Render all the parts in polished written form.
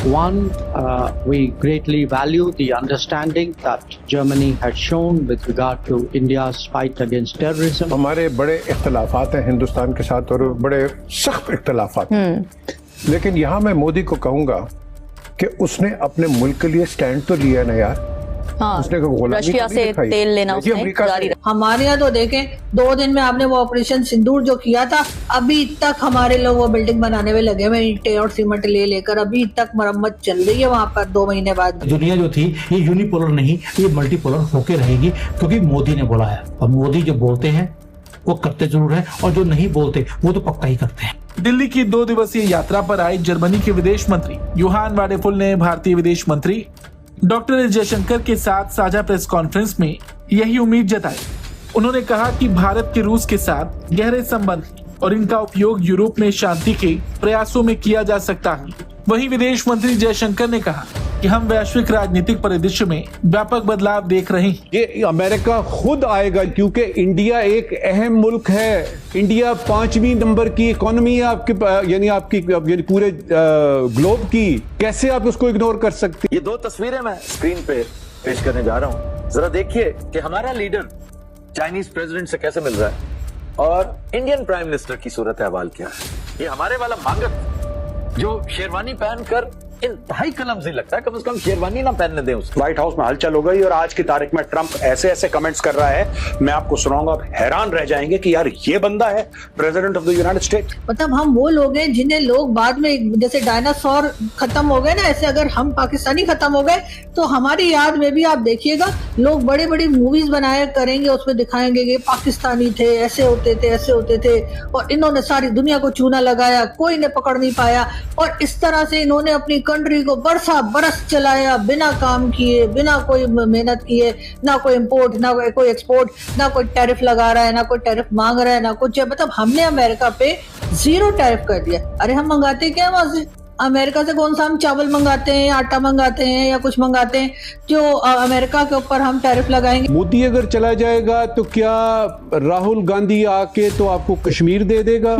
One, we greatly value the understanding that Germany had shown with regard to India's fight against terrorism. हमारे बड़े इख्तलाफात हैं हिंदुस्तान के साथ और बड़े सख्त इख्तलाफात हैं, लेकिन यहाँ मैं मोदी को कहूँगा कि उसने अपने मुल्क के लिए स्टैंड तो लिया ना यार। हाँ, उसने रशिया से तेल लेना उसने जारी रखा। हमारे यहाँ तो देखें 2 दिन में आपने वो ऑपरेशन सिंदूर जो किया था, अभी तक हमारे लोग वो बिल्डिंग बनाने में लगे हुए, ईंटें और सीमेंट ले लेकर अभी तक मरम्मत चल रही है वहाँ पर 2 महीने बाद। दुनिया जो थी ये यूनिपोलर नहीं, ये मल्टीपोलर होके रहेगी, क्योंकि मोदी ने बोला है और मोदी जो बोलते हैं वो करते जरूर है और जो नहीं बोलते वो तो पक्का ही करते हैं। दिल्ली की 2 दिवसीय यात्रा पर आए जर्मनी के विदेश मंत्री योहान वाडेफुल ने भारतीय विदेश मंत्री डॉक्टर एस जयशंकर के साथ साझा प्रेस कॉन्फ्रेंस में यही उम्मीद जताई। उन्होंने कहा कि भारत के रूस के साथ गहरे संबंध और इनका उपयोग यूरोप में शांति के प्रयासों में किया जा सकता है। वहीं विदेश मंत्री जयशंकर ने कहा कि हम वैश्विक राजनीतिक परिदृश्य में व्यापक बदलाव देख रहे हैं। ये अमेरिका खुद आएगा क्योंकि इंडिया एक अहम मुल्क है। इंडिया 5वीं नंबर की इकोनॉमी है आपकी, यानी पूरे ग्लोब की। कैसे आप उसको इग्नोर कर सकते? ये 2 तस्वीरें मैं स्क्रीन पे पेश करने जा रहा हूं। जरा देखिए कि हमारा लीडर चाइनीज प्रेसिडेंट से कैसे मिल रहा है और इंडियन प्राइम मिनिस्टर की सूरत अहवाल क्या है। ये हमारे वाला मांगत जो शेरवानी पहनकर इंतहाई कलमजी लगता है, कम से कम शेरवानी ना पहनने दें उसको। व्हाइट हाउस में हलचल हो गई और आज की तारीख में ट्रंप ऐसे ऐसे कमेंट्स कर रहा है, मैं आपको सुनाऊंगा, आप हैरान रह जाएंगे कि यार ये बंदा है president of the United state. मतलब हम वो लोग हैं जिन्हें लोग बाद में जैसे डायनासोर खत्म हो गए ना, ऐसे अगर हम पाकिस्तानी खत्म हो गए तो हमारी याद में भी आप देखिएगा लोग बड़ी बड़ी मूवीज बनाया करेंगे, उसमें दिखाएंगे कि पाकिस्तानी थे, ऐसे होते थे, ऐसे होते थे और इन्होंने सारी दुनिया को चूना लगाया, कोई ने पकड़ नहीं पाया और इस तरह से इन्होंने अपनी कंट्री को बरस चलाया बिना काम किए, बिना कोई मेहनत किए, ना कोई इंपोर्ट, ना कोई एक्सपोर्ट, ना कोई टैरिफ लगा रहा है, ना कोई टैरिफ मांग रहा है, ना कुछ। मतलब हमने अमेरिका पे 0 टैरिफ कर दिया। अरे हम मंगाते क्या है वहां से? अमेरिका से कौन सा हम चावल मंगाते हैं, आटा मंगाते हैं या कुछ मंगाते हैं जो अमेरिका के ऊपर हम टैरिफ लगाएंगे? मोदी अगर चला जाएगा तो क्या राहुल गांधी आके तो आपको कश्मीर दे देगा?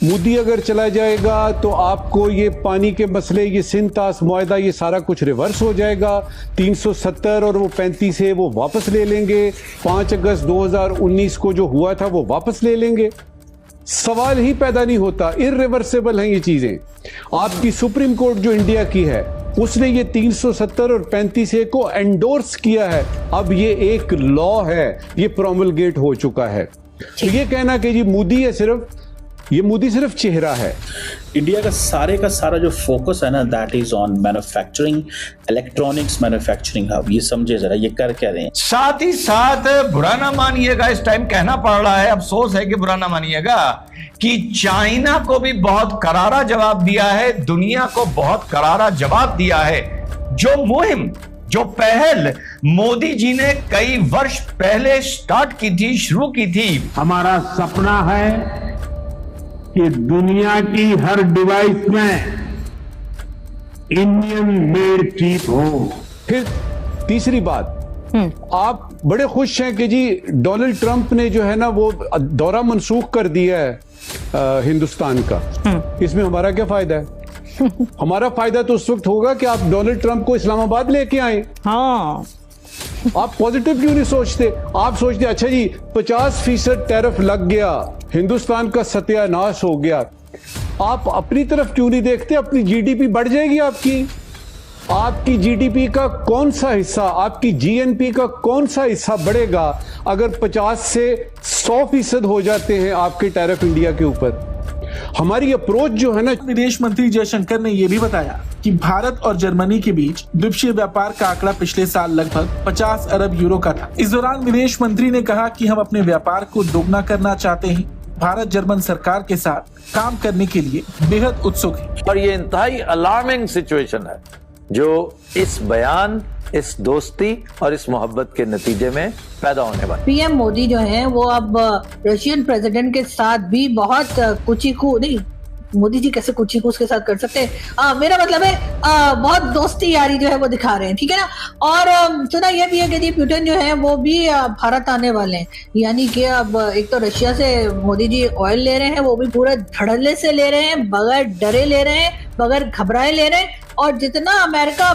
मोदी अगर चला जाएगा तो आपको ये पानी के मसले, ये सिंतास मुआहदा, ये सारा कुछ रिवर्स हो जाएगा। 370 और वो 35 है वो वापस ले लेंगे। 5 अगस्त 2019 को जो हुआ था वो वापस ले लेंगे। सवाल ही पैदा नहीं होता, इररिवर्सिबल हैं ये चीजें। आपकी सुप्रीम कोर्ट जो इंडिया की है उसने ये 370 और 35A को एंडोर्स किया है। अब ये एक लॉ है, ये प्रोमलगेट हो चुका है। तो ये कहना कि जी मोदी है सिर्फ, ये मोदी सिर्फ चेहरा है। इंडिया का सारा जो फोकस है ना, that is on manufacturing, electronics manufacturing hub. ये समझे जरा ये कर क्या रहे हैं। साथ ही साथ बुरा ना मानिएगा, इस टाइम कहना पड़ रहा है, अफसोस है कि बुरा ना मानिएगा, कि चाइना को भी बहुत करारा जवाब दिया है, दुनिया को बहुत करारा जवाब दिया है। जो मुहिम, जो पहल मोदी जी ने कई वर्ष पहले स्टार्ट की थी, शुरू की थी। हमारा सपना है कि दुनिया की हर डिवाइस में इंडियन मेड चिप हो। फिर तीसरी बात, आप बड़े खुश हैं कि जी डोनाल्ड ट्रंप ने जो है ना वो दौरा मनसूख कर दिया है हिंदुस्तान का। इसमें हमारा क्या फायदा है? हमारा फायदा तो उस वक्त होगा कि आप डोनाल्ड ट्रंप को इस्लामाबाद लेके आए। हाँ, आप पॉजिटिव क्यों नहीं सोचते? आप सोचते अच्छा जी 50% टैरिफ लग गया, हिंदुस्तान का सत्यानाश हो गया। आप अपनी तरफ क्यों नहीं देखते? अपनी जीडीपी बढ़ जाएगी आपकी जीडीपी का कौन सा हिस्सा, आपकी जीएनपी का कौन सा हिस्सा बढ़ेगा अगर 50 से 100% हो जाते हैं आपके टैरिफ इंडिया के ऊपर? हमारी अप्रोच जो है ना। विदेश मंत्री जयशंकर ने यह भी बताया कि भारत और जर्मनी के बीच द्विपक्षीय व्यापार का आंकड़ा पिछले साल लगभग 50 अरब यूरो का था। इस दौरान विदेश मंत्री ने कहा कि हम अपने व्यापार को दोगुना करना चाहते हैं। भारत जर्मन सरकार के साथ काम करने के लिए बेहद उत्सुक है। और ये इंतहाई अलार्मिंग सिचुएशन है जो इस बयान, इस दोस्ती और इस मोहब्बत के नतीजे में पैदा होने वाली। पीएम मोदी जो हैं वो अब रशियन प्रेसिडेंट के साथ भी बहुत मोदी जी कैसे कुछ ही उसके साथ कर सकते हैं। मेरा मतलब है बहुत दोस्ती यारी जो है वो दिखा रहे हैं, ठीक है ना। और सुना यह भी है कि पुतिन जो है वो भी भारत आने वाले हैं, यानी कि अब एक तो रशिया से मोदी जी ऑयल ले रहे हैं, वो भी पूरे धड़ल्ले से ले रहे हैं, बगैर डरे ले रहे हैं, बगैर घबराए ले रहे हैं। और जितना अमेरिका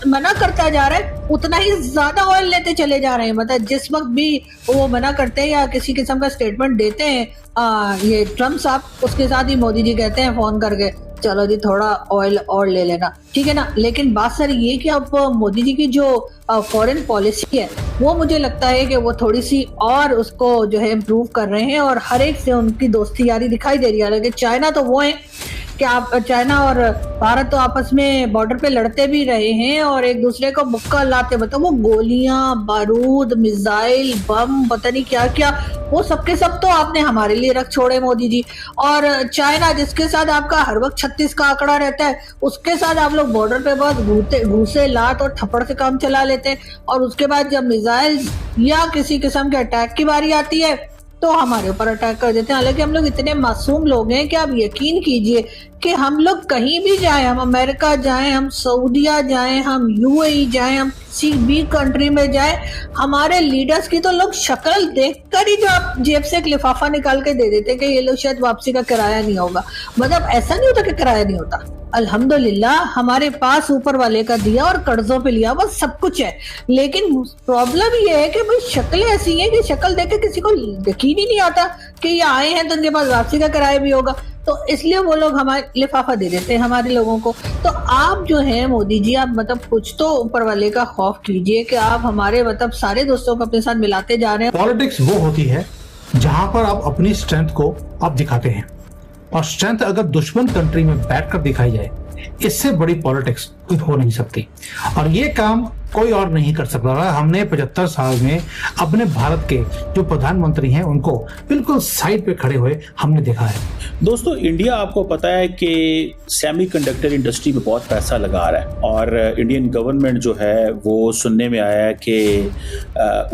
मना करता जा रहा है उतना ही ज्यादा ऑयल लेते चले जा रहे हैं। मतलब जिस वक्त भी वो मना करते हैं या किसी किस्म का स्टेटमेंट देते हैं ये ट्रम्प साहब, उसके साथ ही मोदी जी कहते हैं फोन करके, चलो जी थोड़ा ऑयल और ले लेना, ठीक है ना। लेकिन बात सर ये कि अब मोदी जी की जो फॉरेन पॉलिसी है वो मुझे लगता है कि वो थोड़ी सी और उसको जो है इम्प्रूव कर रहे हैं और हर एक से उनकी दोस्ती यारी दिखाई दे रही है। लेकिन चाइना तो वो है कि आप चाइना और भारत तो आपस में बॉर्डर पे लड़ते भी रहे हैं और एक दूसरे को मुक्का लाते, मतलब वो गोलियां, बारूद, मिसाइल, बम, पता नहीं क्या क्या, वो सबके सब तो आपने हमारे लिए रख छोड़े मोदी जी। और चाइना जिसके साथ आपका हर वक्त 36 का आंकड़ा रहता है, उसके साथ आप लोग बॉर्डर पे बहुत घूसे लात और थप्पड़ से काम चला लेते हैं। और उसके बाद जब मिसाइल या किसी किस्म के अटैक की बारी आती है तो हमारे ऊपर अटैक कर देते हैं। हालांकि हम लोग इतने मासूम लोग हैं कि आप यकीन कीजिए कि हम लोग कहीं भी जाएं, हम अमेरिका जाएं, हम सऊदीया जाएं, हम यूएई जाएं, हम किसी भी कंट्री में जाएं, हमारे लीडर्स की तो लोग शक्ल देखकर ही जो आप जेब से एक लिफाफा निकाल के दे देते कि ये लोग शायद वापसी का किराया नहीं होगा। मतलब ऐसा नहीं होता कि किराया नहीं होता, अल्हम्दुलिल्लाह हमारे पास ऊपर वाले का दिया और कर्जों पे लिया, बस सब कुछ है। लेकिन प्रॉब्लम ये है कि भाई शक्लें ऐसी हैं कि शक्ल देख के किसी को यकीन ही नहीं आता कि ये आए हैं तो उनके पास वापसी का किराया भी होगा, तो इसलिए वो लोग हमारे लिफाफा दे देते हैं हमारे लोगों को। तो आप जो है मोदी जी, आप मतलब कुछ तो ऊपर वाले का खौफ कीजिए कि आप हमारे मतलब सारे दोस्तों को अपने साथ मिलाते जा रहे हैं। पॉलिटिक्स वो होती है जहां पर आप अपनी स्ट्रेंथ को आप दिखाते हैं, और स्ट्रेंथ अगर दुश्मन कंट्री में बैठकर दिखाई जाए, इससे बड़ी पॉलिटिक्स कोई हो नहीं सकती। और ये काम कोई और नहीं कर सकता था। हमने 75 साल में अपने भारत के जो प्रधानमंत्री हैं उनको बिल्कुल साइड पे खड़े हुए हमने देखा है। दोस्तों, इंडिया आपको पता है कि सेमीकंडक्टर इंडस्ट्री में बहुत पैसा लगा रहा है और इंडियन गवर्नमेंट जो है वो सुनने में आया है कि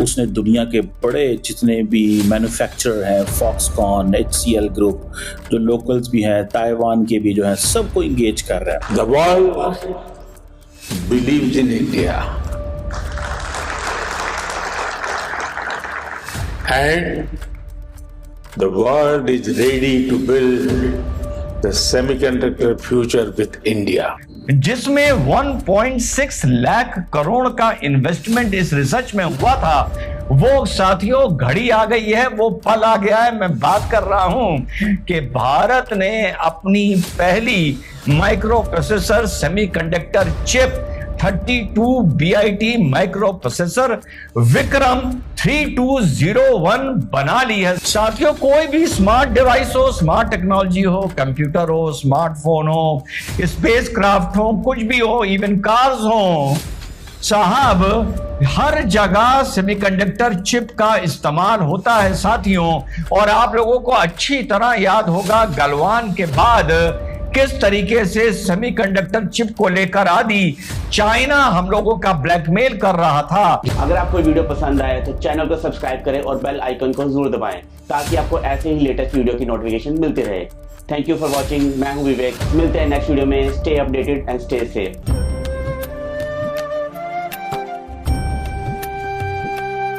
उसने दुनिया के बड़े जितने भी मैन्युफैक्चरर हैं, फॉक्सकॉन, HCL ग्रुप, जो लोकल्स भी हैं, ताइवान के भी जो हैं, सबको इंगेज कर रहा है। The world believes in India. And the world is ready to build the semiconductor future with India. जिसमें 1.6 लाख करोड़ का इन्वेस्टमेंट इस रिसर्च में हुआ था, वो साथियों घड़ी आ गई है, वो पल आ गया है। मैं बात कर रहा हूं कि भारत ने अपनी पहली micro processor semiconductor chip 32BIT micro processor Vikram 3201 बना ली है। साथियों, कोई भी स्मार्ट डिवाइस हो, स्मार्ट टेक्नोलॉजी हो, कंप्यूटर हो, स्मार्टफोन हो, स्पेस क्राफ्ट हो, कुछ भी हो, इवन कार्स हो, साहब हर जगह सेमीकंडक्टर चिप का इस्तेमाल होता है साथियों। और आप लोगों को अच्छी तरह याद होगा गलवान के बाद किस तरीके से सेमीकंडक्टर चिप को लेकर आदि चाइना हम लोगों का ब्लैकमेल कर रहा था। अगर आपको वीडियो पसंद आए तो चैनल को सब्सक्राइब करें और बेल आइकन को जरूर दबाएं ताकि आपको ऐसे ही लेटेस्ट वीडियो की नोटिफिकेशन मिलती रहे। Thank you for watching. मैं हूं विवेक। मिलते हैं नेक्स्ट वीडियो में। Stay updated and stay safe.